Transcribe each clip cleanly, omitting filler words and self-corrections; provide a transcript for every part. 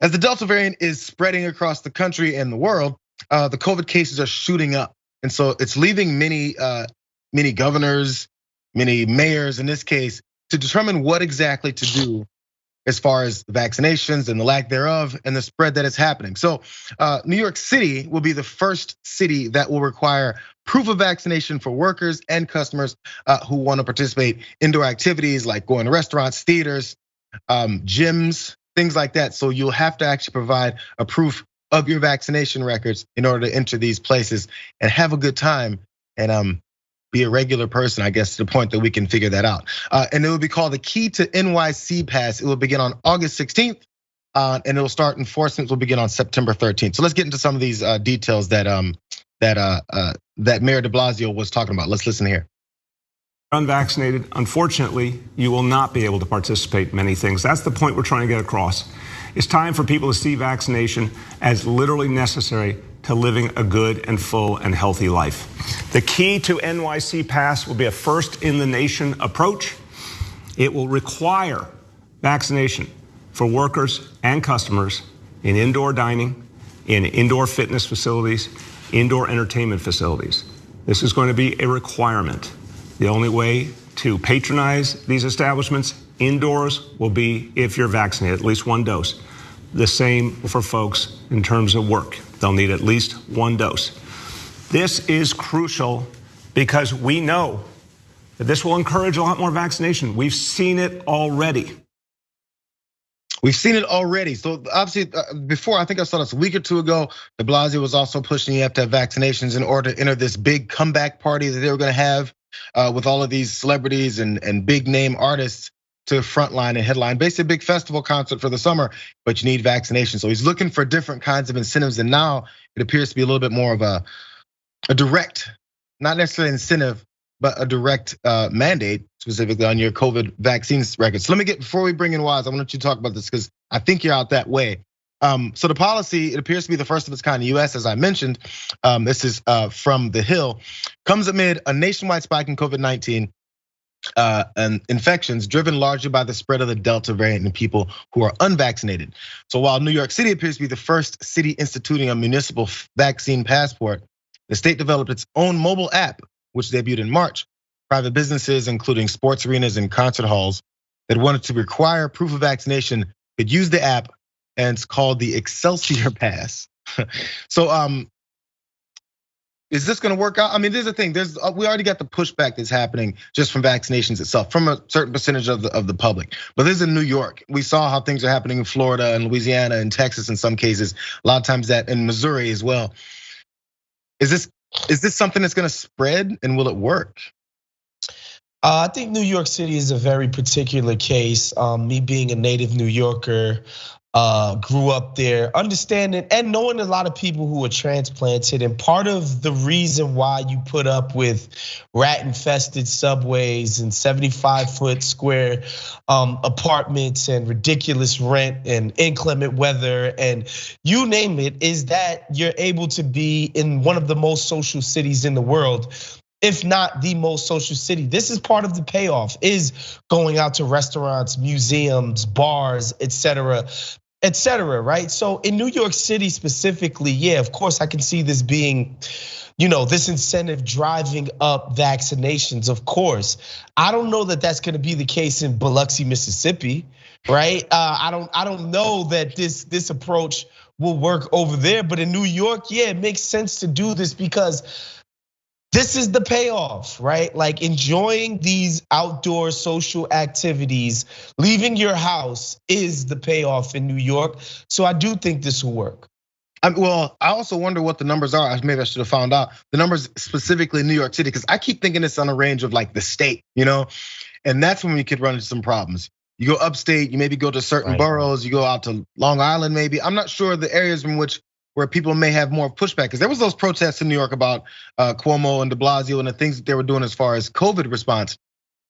As the Delta variant is spreading across the country and the world, the COVID cases are shooting up. And so it's leaving many governors, many mayors in this case, to determine what exactly to do as far as vaccinations and the lack thereof and the spread that is happening. So New York City will be the first city that will require proof of vaccination for workers and customers who want to participate indoor activities like going to restaurants, theaters, gyms, things like that. So you'll have to actually provide a proof of your vaccination records in order to enter these places and have a good time and be a regular person, I guess, to the point that we can figure that out. And it will be called the Key to NYC Pass. It will begin on August 16th, and it will start enforcement will begin on September 13th. So let's get into some of these details that Mayor de Blasio was talking about. Let's listen here. Unvaccinated, unfortunately, you will not be able to participate in many things. That's the point we're trying to get across. It's time for people to see vaccination as literally necessary to living a good and full and healthy life. The Key to NYC Pass will be a first in the nation approach. It will require vaccination for workers and customers in indoor dining, in indoor fitness facilities, indoor entertainment facilities. This is going to be a requirement. The only way to patronize these establishments indoors will be if you're vaccinated, at least one dose. The same for folks in terms of work. They'll need at least one dose. This is crucial because we know that this will encourage a lot more vaccination. We've seen it already. We've seen it already. So obviously, before, I think I saw this a week or two ago, de Blasio was also pushing you have to have vaccinations in order to enter this big comeback party that they were gonna have with all of these celebrities and big name artists to frontline and headline, basically a big festival concert for the summer, but you need vaccination. So he's looking for different kinds of incentives, and now it appears to be a little bit more of a direct, not necessarily incentive, but a direct mandate, specifically on your COVID vaccines records. So let me get, before we bring in Waz, I want you to talk about this because I think you're out that way. So the policy, it appears to be the first of its kind in the US, as I mentioned. This is from The Hill, comes amid a nationwide spike in COVID-19 and infections driven largely by the spread of the Delta variant in people who are unvaccinated. So while New York City appears to be the first city instituting a municipal vaccine passport, the state developed its own mobile app, which debuted in March. Private businesses, including sports arenas and concert halls that wanted to require proof of vaccination could use the app, and it's called the Excelsior Pass. So is this gonna work out? I mean, there's a thing, we already got the pushback that's happening just from vaccinations itself, from a certain percentage of the public. But this is in New York. We saw how things are happening in Florida and Louisiana and Texas in some cases, a lot of times that in Missouri as well. Is this something that's gonna spread, and will it work? I think New York City is a very particular case. Me being a native New Yorker, grew up there, understanding and knowing a lot of people who were transplanted. And part of the reason why you put up with rat-infested subways and 75-foot square apartments and ridiculous rent and inclement weather and you name it, is that you're able to be in one of the most social cities in the world, if not the most social city. This is part of the payoff, is going out to restaurants, museums, bars, et cetera, right? So in New York City specifically, yeah, of course I can see this being, this incentive driving up vaccinations, of course. I don't know that that's gonna be the case in Biloxi, Mississippi, right? I don't know that this approach will work over there, but in New York, yeah, it makes sense to do this because this is the payoff, right? Like enjoying these outdoor social activities, leaving your house is the payoff in New York. So I do think this will work. Well, I also wonder what the numbers are. Maybe I should have found out the numbers specifically in New York City, because I keep thinking it's on a range of like the state, and that's when we could run into some problems. You go upstate, you maybe go to certain boroughs, you go out to Long Island, maybe. I'm not sure the areas in where people may have more pushback, because there was those protests in New York about Cuomo and de Blasio and the things that they were doing as far as COVID response.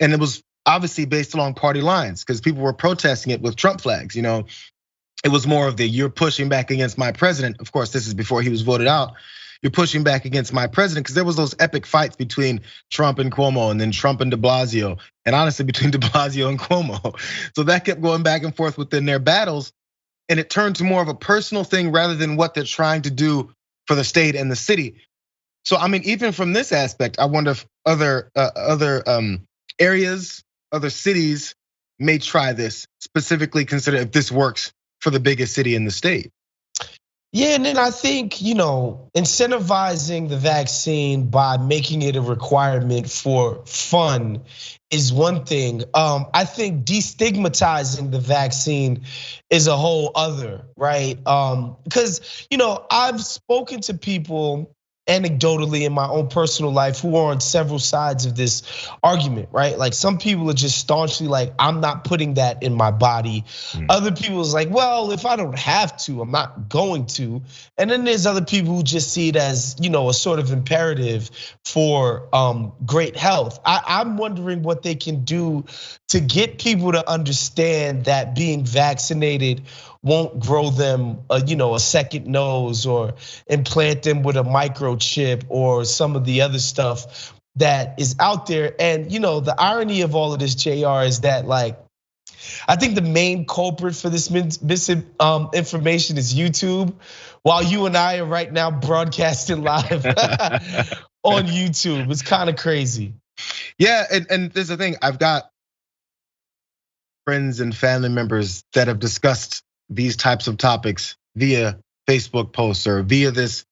And it was obviously based along party lines because people were protesting it with Trump flags. It was more of the you're pushing back against my president. Of course, this is before he was voted out. You're pushing back against my president, because there was those epic fights between Trump and Cuomo, and then Trump and de Blasio, and honestly between de Blasio and Cuomo. So that kept going back and forth within their battles. and it turned to more of a personal thing rather than what they're trying to do for the state and the city. So I mean, even from this aspect, I wonder if other areas, other cities may try this, specifically consider if this works for the biggest city in the state. Yeah, and then I think, incentivizing the vaccine by making it a requirement for fun is one thing. I think destigmatizing the vaccine is a whole other, right? Because, I've spoken to people anecdotally in my own personal life who are on several sides of this argument, right? Like some people are just staunchly like, I'm not putting that in my body. Other people is like, well, if I don't have to, I'm not going to. And then there's other people who just see it as, a sort of imperative for great health. I'm wondering what they can do to get people to understand that being vaccinated won't grow them a second nose or implant them with a microchip or some of the other stuff that is out there. And the irony of all of this, Jayar, is that I think the main culprit for this misinformation is YouTube, while you and I are right now broadcasting live on YouTube. It's kind of crazy. Yeah, and there's the thing, I've got friends and family members that have discussed these types of topics via Facebook posts or via this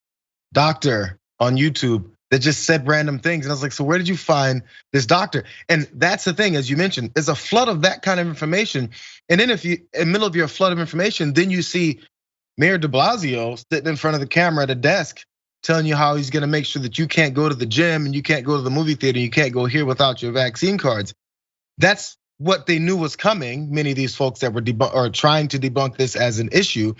doctor on YouTube that just said random things. And I was like, so where did you find this doctor? And that's the thing, as you mentioned, there's a flood of that kind of information. And then if you, in the middle of your flood of information, then you see Mayor de Blasio sitting in front of the camera at a desk telling you how he's gonna make sure that you can't go to the gym and you can't go to the movie theater, you can't go here without your vaccine cards. That's what they knew was coming. Many of these folks that were trying to debunk this as an issue.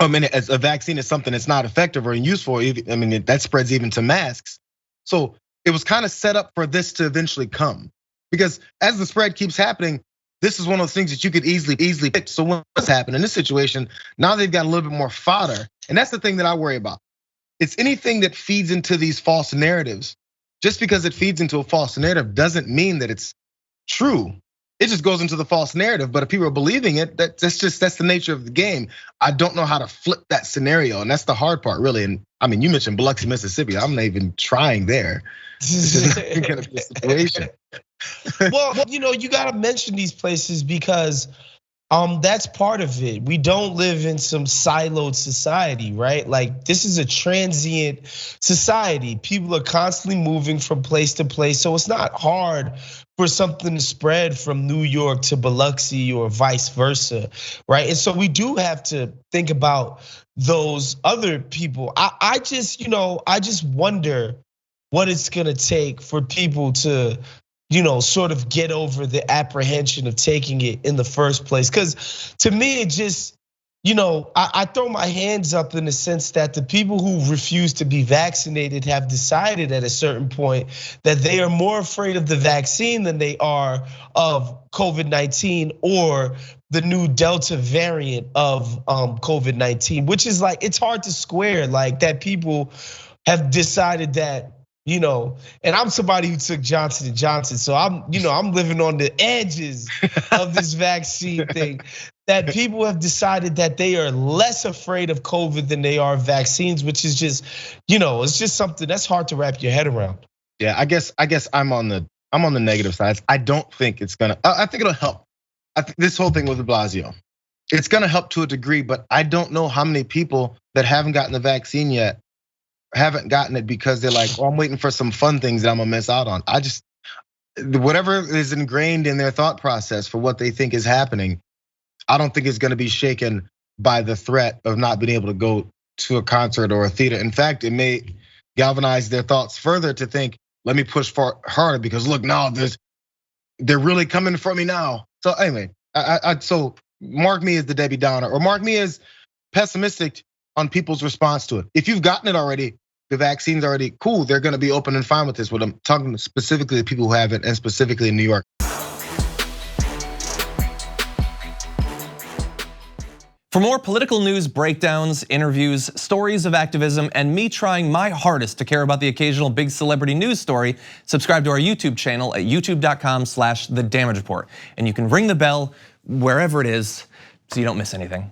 I mean, as a vaccine is something that's not effective or useful. I mean, that spreads even to masks. So it was kind of set up for this to eventually come. Because as the spread keeps happening, this is one of those things that you could easily pick. So what's happened in this situation, now they've got a little bit more fodder. And that's the thing that I worry about. It's anything that feeds into these false narratives. Just because it feeds into a false narrative doesn't mean that it's true. It just goes into the false narrative. But if people are believing it, that's the nature of the game. I don't know how to flip that scenario, and that's the hard part, really. And I mean, you mentioned Biloxi, Mississippi. I'm not even trying there. It's just not gonna be a situation. Well, you gotta mention these places because that's part of it. We don't live in some siloed society, right? Like this is a transient society. People are constantly moving from place to place. So it's not hard for something to spread from New York to Biloxi or vice versa, right? And so we do have to think about those other people. I just wonder what it's gonna take for people to sort of get over the apprehension of taking it in the first place. Because to me, it just, I throw my hands up in the sense that the people who refuse to be vaccinated have decided at a certain point that they are more afraid of the vaccine than they are of COVID-19 or the new Delta variant of COVID-19, which is like, it's hard to square like that people have decided that, and I'm somebody who took Johnson & Johnson, so I'm living on the edges of this vaccine thing. That people have decided that they are less afraid of COVID than they are vaccines, which is just, it's just something that's hard to wrap your head around. Yeah, I guess I'm on the negative side. I don't think it's gonna. I think it'll help. I think this whole thing with de Blasio, it's gonna help to a degree, but I don't know how many people that haven't gotten the vaccine yet haven't gotten it because they're like, I'm waiting for some fun things that I'm gonna miss out on. Whatever is ingrained in their thought process for what they think is happening, I don't think it's gonna be shaken by the threat of not being able to go to a concert or a theater. In fact, it may galvanize their thoughts further to think, let me push for harder because look, now they're really coming for me now. So anyway, so mark me as the Debbie Downer or mark me as pessimistic on people's response to it. If you've gotten it already, the vaccine's already cool. They're gonna be open and fine with this. What I'm talking specifically to people who haven't, and specifically in New York. For more political news, breakdowns, interviews, stories of activism, and me trying my hardest to care about the occasional big celebrity news story, subscribe to our YouTube channel at youtube.com/The Damage Report. And you can ring the bell wherever it is so you don't miss anything.